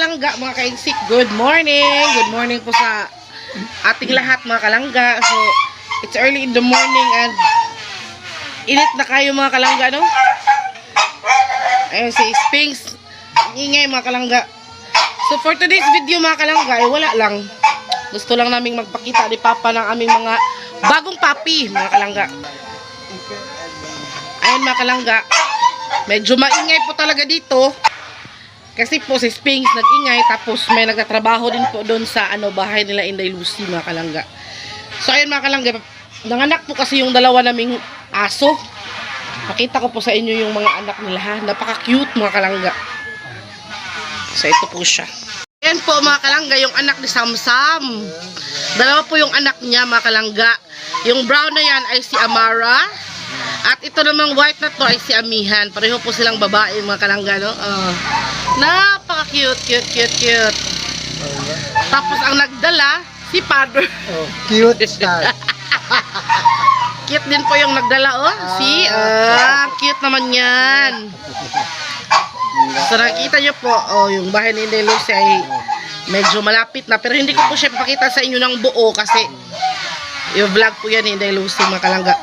kalangga, mga kainsik, good morning! Good morning po sa ating lahat mga kalangga. So, it's early in the morning and init na kayo mga kalangga, no? Ayun si Sphinx, ingay mga kalangga. So, for today's video mga kalangga, ay wala lang. Gusto lang naming magpakita ni Papa ng aming mga bagong papi mga kalangga. Ayun mga kalangga, medyo maingay po talaga dito. Kasi po si Sphinx nag-ingay, tapos may nagtatrabaho din po doon sa bahay nila Inday Lucy mga kalangga. So ayun mga kalangga, nanganak po kasi yung dalawa naming aso. Pakita ko po sa inyo yung mga anak nila ha. Napaka-cute mga kalangga. So ito po siya. Ayan po mga kalangga, yung anak ni Samsam. Dalawa po yung anak niya mga kalangga. Yung brown na yan ay si Amara. At ito namang white na to ay si Amihan. Pareho po silang babae mga kalangga, no? Napaka-cute, cute. Tapos ang nagdala, si Father. Oh, cute start. Cute din po yung nagdala, oh. Cute naman yan. So nakikita nyo po, yung bahay ni Inday Lucy ay medyo malapit na. Pero hindi ko po siya papakita sa inyo ng buo kasi yung vlog po yan ni Inday Lucy mga kalangga.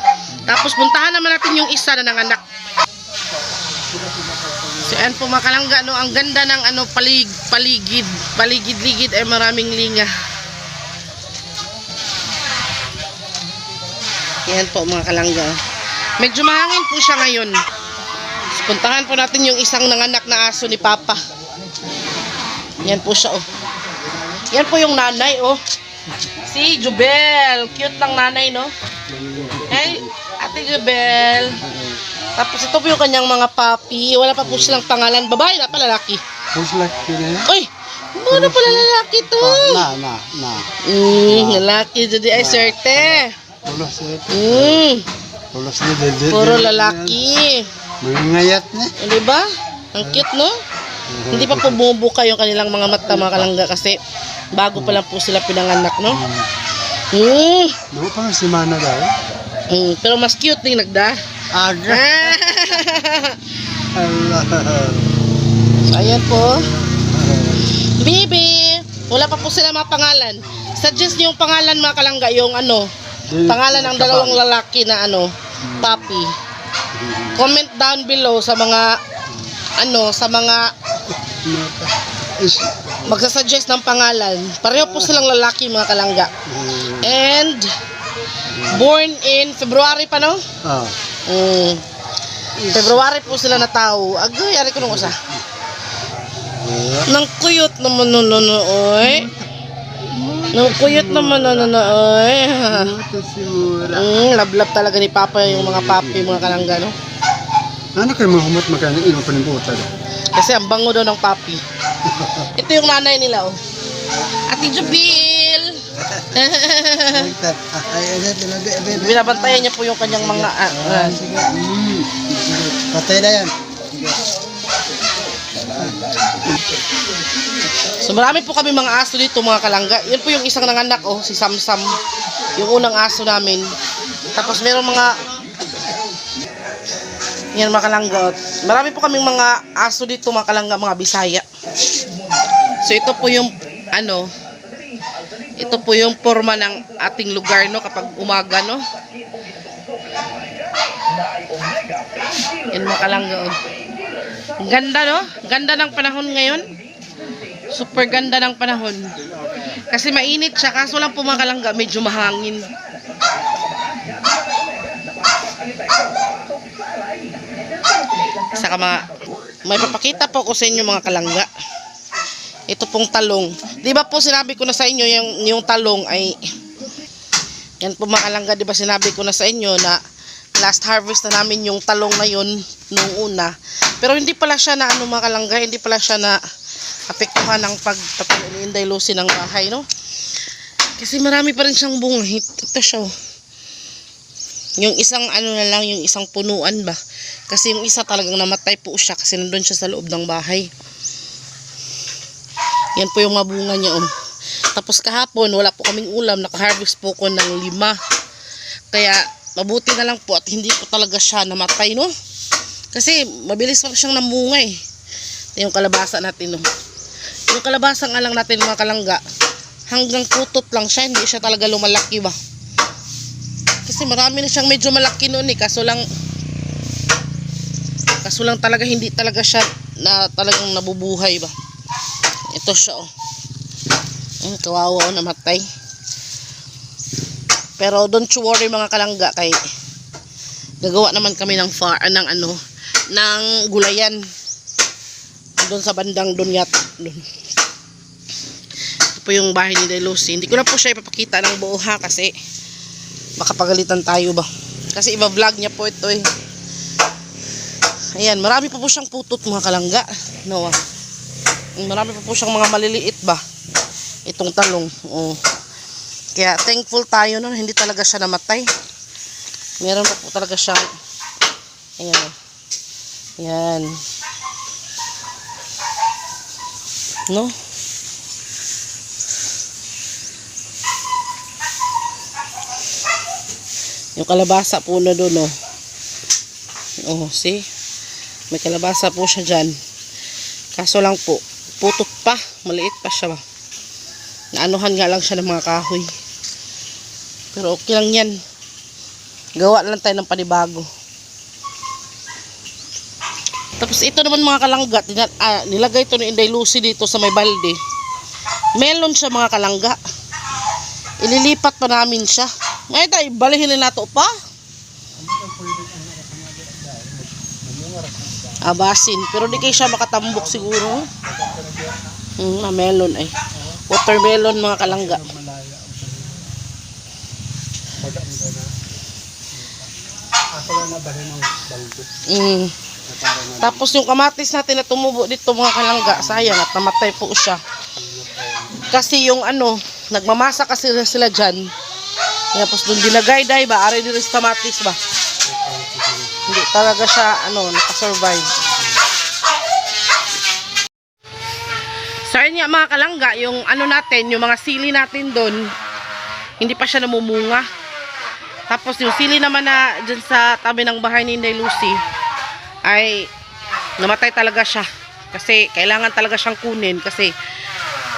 Tapos puntahan naman natin yung isa na nanganak. So ayan po mga kalangga, no, ang ganda ng paligid-ligid ay maraming linga. Ayan po mga kalangga. Medyo mahangin po siya ngayon. So, puntahan po natin yung isang nanganak na aso ni Papa. Yan po siya, oh. Yan po yung nanay, oh. Si Jubel. Cute ng nanay, no? Hey, Ate Jubel. Tapos ito po yung kanyang mga papi. Wala pa po silang pangalan. Babae na pa, lalaki. Who's lucky na yan? Uy! Ano pala lalaki to? Na. Lalaki. Jadi ay serte. Pulos na. Pulos na. Puro lalaki. May ngayat na. Diba? Ang cute, no? Hindi pa po bumubuka yung kanilang mga mata mga kalangga kasi bago pa lang po sila pinanganak, no? Ano pa nga si Mana daw? Pero mas cute din nagda. Aga. Allah. So, ayan po. Bibi! Wala pa po sila mga pangalan. Suggest niyo yung pangalan mga kalangga, yung pangalan ng dalawang lalaki na papi. Comment down below sa mga magsasuggest ng pangalan. Pareho po silang lalaki mga kalangga. And born in February pa, no? February po sila na tao. Agoy, ari ko nung usa. Nang kuyot naman oy. Nang kuyot naman oy. Lablab talaga ni Papa yung mga papi mga kalangga, no? Ano kayo mga humot magkano ilong panimbutan? Kasi ang bango daw ng papi. Ito yung nanay nila, oh. Ate Jubil. Binabantayan niya po yung kanyang mga patay na yan. So marami po kami mga aso dito mga kalangga. Yan po yung isang nanganak, oh, si Samsam. Yung unang aso namin. Tapos meron yan mga kalangga. Marami po kaming mga aso dito mga kalangga, mga Bisaya. So ito po yung ito po yung forma ng ating lugar, no, kapag umaga, no. Yan mga kalangga, oh. Ganda, no? Ganda ng panahon ngayon. Super ganda ng panahon. Kasi mainit siya, kaso lang po mga kalangga, medyo mahangin. Saka may papakita po ko sa inyo mga kalangga. Ito pong talong. Di ba po sinabi ko na sa inyo yung talong ay yan po mga kalangga, di ba sinabi ko na sa inyo na last harvest na namin yung talong na yun nung una. Pero hindi pala siya na mga kalangga, hindi pala siya na apektuhan ng pagtatanim ni Inday Lucy ng bahay, no? Kasi marami pa rin siyang bunga. Ito siya, oh. Yung isang na lang, yung isang punuan ba? Kasi yung isa talagang namatay po siya kasi nandun siya sa loob ng bahay. Yan po yung mabunga niya, oh. Tapos kahapon, wala po kaming ulam. Naka-harvest po ko ng 5. Kaya, mabuti na lang po at hindi po talaga siya namatay, no? Kasi, mabilis pa siyang namunga, eh. Ito yung kalabasa natin, no? Yung kalabasa nga lang natin mga kalangga, hanggang putot lang siya, hindi siya talaga lumalaki ba. Kasi marami na siyang medyo malaki noon eh, kaso lang talaga hindi talaga siya na talagang nabubuhay ba. Ito siya oh. Kawawa oh, namatay. Pero don't you worry mga kalangga, kay gagawa naman kami ng ng gulayan doon sa bandang Dunyat doon. Ito po yung bahay ni Lucy. Hindi ko na po siya ipapakita ng buo ha, kasi baka pagalitan tayo ba, kasi iba-vlog niya po ito eh. Ayan, marami pa po siyang putot mga kalangga, no? Marami pa po siyang mga maliliit ba itong talong. Oh. Kaya thankful tayo nun, hindi talaga siya namatay. Meron pa po talaga siyang, ayan oh. Ayan, no? Yung kalabasa po na doon oh. Oh, see? May kalabasa po siya dyan. Kaso lang po, putot pa, maliit pa siya ba. Naanuhan nga lang siya ng mga kahoy. Pero okay lang yan. Gawa lang tayo ng panibago. Tapos ito naman mga kalangga, nilagay ito ni Inday Lucy dito sa may balde. Melon siya mga kalangga. Ililipat pa namin siya. Ngayon tayo, balihin na nato pa. Abasin. Pero di kayo siya makatambok siguro. Melon ay. Watermelon mga kalangga. Tapos yung kamatis natin na tumubo dito mga kalangga, sayang at namatay po siya. Kasi yung nagmamasa kasi sila dyan. Tapos doon dinagay-day ba, ari din sa kamatis ba. Hindi talaga siya nakasurvive. So ayun nga mga kalangga, yung natin, yung mga sili natin doon, hindi pa siya namumunga. Tapos yung sili naman na dyan sa tabi ng bahay ni Inday Lucy, ay namatay talaga siya. Kasi kailangan talaga siyang kunin kasi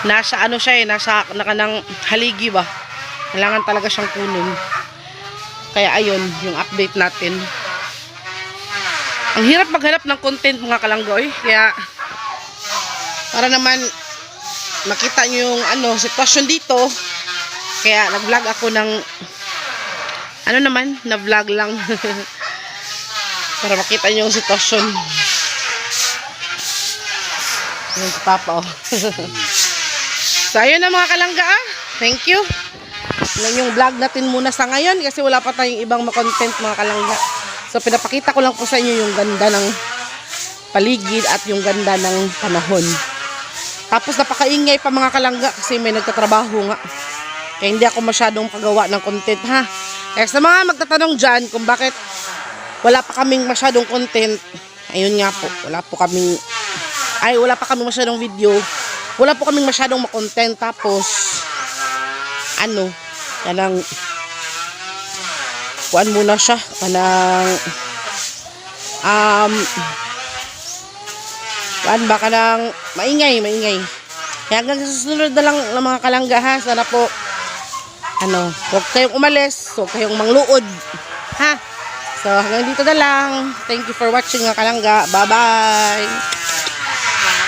nasa nasa nakanang haligi ba. Kailangan talaga siyang kunin. Kaya ayun, yung update natin. Ang hirap maghanap ng content mga kalanggoy. Kaya para naman makita nyo yung sitwasyon dito. Kaya nag-vlog ako ng na-vlog lang. Para makita nyo yung sitwasyon. Yung si Papa oh. So ayun na mga kalangga ah. Thank you. Yan yung vlog natin muna sa ngayon kasi wala pa tayong ibang content mga kalangga. So pinapakita ko lang po sa inyo yung ganda ng paligid at yung ganda ng panahon. Tapos napakaingay pa mga kalangga kasi may nagtatrabaho nga. Kaya hindi ako masyadong pagawa ng content ha. Kaya sa mga magtatanong dyan kung bakit wala pa kaming masyadong content, ayun nga po, wala pa kaming masyadong video, wala po kaming masyadong makontent. Tapos kanang kuan muna siya, kanang kanang maingay. Kaya hanggang sa susunod na lang ng mga kalangga ha. Sana po huwag kayong umalis, huwag kayong mangluod ha. So hanggang dito na lang. Thank you for watching mga kalangga. Bye bye.